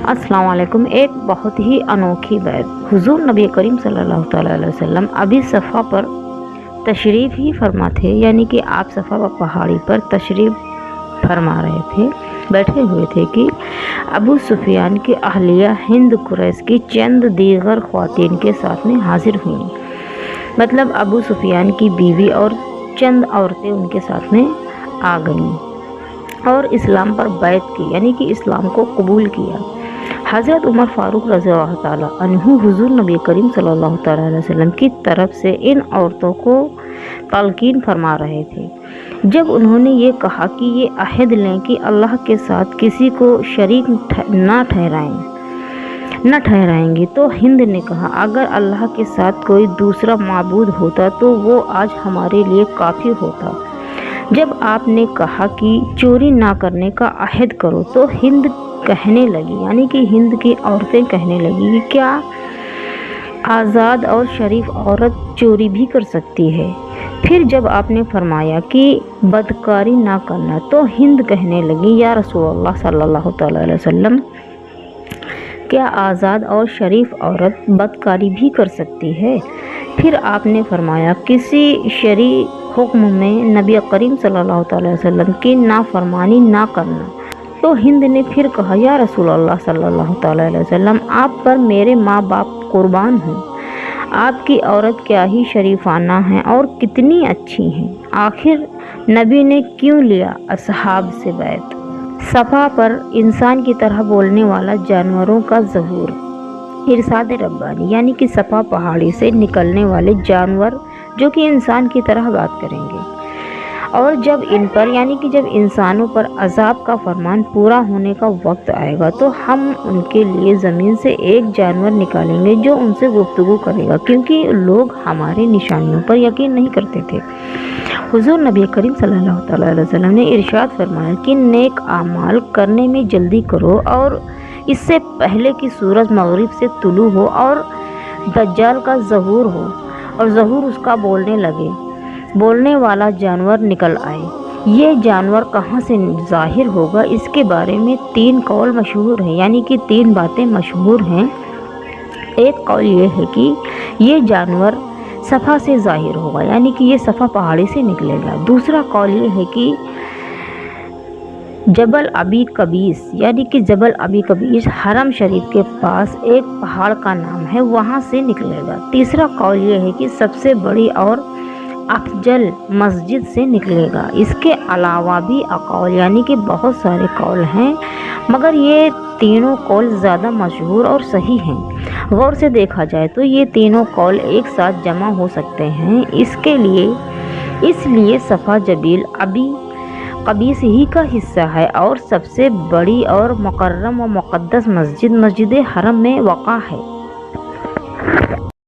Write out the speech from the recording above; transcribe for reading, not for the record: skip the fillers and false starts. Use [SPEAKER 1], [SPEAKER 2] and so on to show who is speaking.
[SPEAKER 1] अस्सलाम वालेकुम। एक बहुत ही अनोखी बात, हुजूर नबी करीम सल्लल्लाहु ताला अलैहि वसल्लम अभी सफ़ा पर तशरीफ़ ही फरमा थे, यानी कि आप सफ़ा पहाड़ी पर तशरीफ़ फरमा रहे थे, बैठे हुए थे कि अबू सुफियान की अहलिया हिंद कुरैश की चंद दीगर ख्वातीन के साथ में हाजिर हुई। मतलब अबू सुफियान की बीवी और चंद औरतें उनके साथ में आ गईं और इस्लाम पर बैत की, यानी कि इस्लाम को कबूल किया। हज़रत उमर फ़ारूक रज़ियल्लाहु ताला अन्हु हुज़ूर नबी करीम सल्लल्लाहु ताला अलैहि वसल्लम की तरफ से इन औरतों को तलकीन फरमा रहे थे। जब उन्होंने ये कहा कि ये अहद लें कि अल्लाह के साथ किसी को शरीक न ठहराएंगी, तो हिंद ने कहा, अगर अल्लाह के साथ कोई दूसरा माबूद होता तो वो आज हमारे लिए काफ़ी होता। जब आपने कहा कि चोरी ना करने का अहद करो, तो हिंद कहने लगी, यानी कि हिंद की औरतें कहने लगी कि क्या आज़ाद और शरीफ औरत चोरी भी कर सकती है? फिर जब आपने फरमाया कि बदकारी ना करना, तो हिंद कहने लगी, या रसूलुल्लाह सल्लल्लाहु अलैहि वसल्लम, क्या आज़ाद और शरीफ औरत बदकारी भी कर सकती है? फिर आपने फरमाया, किसी शरई हुक्म में नबी करीम सल्लल्लाहु अलैहि वसल्लम की नाफरमानी ना करना। तो हिंद ने फिर कहा, या रसूलुल्लाह सल्लल्लाहु अलैहि वसल्लम, आप पर मेरे माँ बाप कुर्बान हों, आपकी औरत क्या ही शरीफाना है और कितनी अच्छी हैं। आखिर नबी ने क्यों लिया असहाब से बैत? सफ़ा पर इंसान की तरह बोलने वाला जानवरों का ज़हूर, इरशाद रब्बानी, यानी कि सफ़ा पहाड़ी से निकलने वाले जानवर जो कि इंसान की तरह बात करेंगे। और जब इन पर, यानी कि जब इंसानों पर अजाब का फरमान पूरा होने का वक्त आएगा, तो हम उनके लिए ज़मीन से एक जानवर निकालेंगे जो उनसे गुफ्तगू करेगा, क्योंकि लोग हमारे निशानियों पर यकीन नहीं करते थे। हुजूर नबी करीम सल्लल्लाहु अलैहि वसल्लम ने इरशाद फरमाया कि नेक आमाल करने में जल्दी करो, और इससे पहले कि सूरज मगरिब से तुलू हो और दज्जाल का ज़हूर हो और ज़हूर उसका बोलने लगे, बोलने वाला जानवर निकल आए। ये जानवर कहाँ से ज़ाहिर होगा, इसके बारे में 3 कौल मशहूर हैं, यानी कि 3 बातें मशहूर हैं। एक कौल ये है कि ये जानवर सफ़ा से ज़ाहिर होगा, यानी कि ये सफ़ा पहाड़ी से निकलेगा। दूसरा कौल ये है कि जबल अबी कबीस, यानी कि जबल अबी कबीस हरम शरीफ के पास एक पहाड़ का नाम है, वहाँ से निकलेगा। तीसरा कौल ये है कि सबसे बड़ी और अफजल मस्जिद से निकलेगा। इसके अलावा भी अकौल, यानी कि बहुत सारे कौल हैं, मगर ये तीनों कौल ज़्यादा मशहूर और सही हैं। गौर से देखा जाए तो ये तीनों कौल एक साथ जमा हो सकते हैं। इसलिए सफ़ा जबील अबी कबीस ही का हिस्सा है और सबसे बड़ी और मुकर्रम व मुक़द्दस मस्जिद मस्जिद हरम में वाक़ा है।